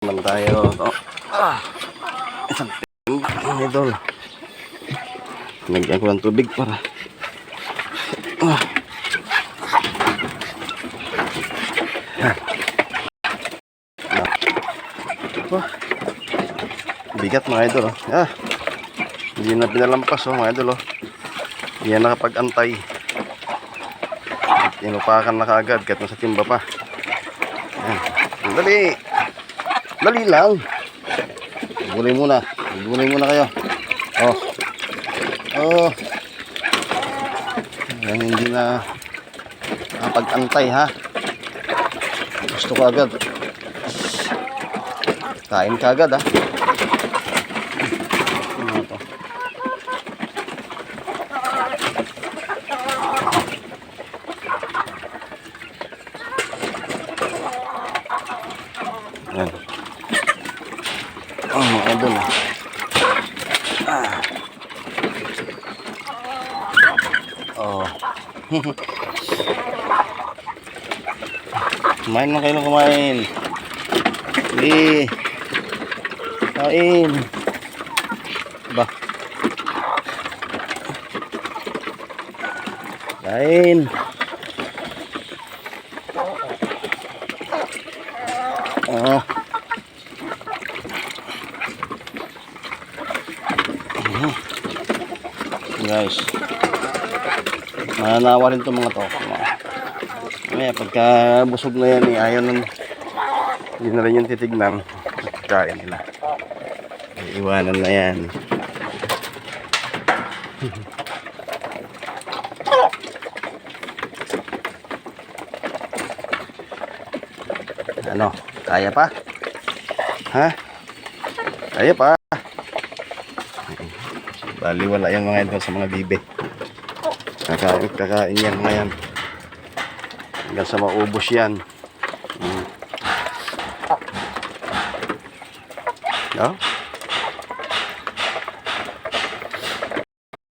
naman tayo. Isang timbang idol. Nagyan ko ng tubig para bigat mga idol. Hindi na pinalampas mga idol. Hindi na nakapag-antay. Inupakan na kaagad kahit nasa timba pa. Dali. Dali lang. Gulay muna. Gulay muna kayo. Yan, hindi na nakapag-antay ha. Gusto ko agad. Kain ka agad ha. Ano to? Yan. Mga idol. Kumain lang kayo ng kumain. Sige. Kain. Ba. Kain. Guys, mananawa rin itong mga to. Kaya pagka busog na yan, ayaw nang hindi na rin yung titignan. Kain nila. Iwanan na yan. Ano? Kaya pa? Ha? Kaya pa? Baliwala yung mga idol sa mga bibe. Kakain yan mga yan. Hanggang sa maubos yan. Oh.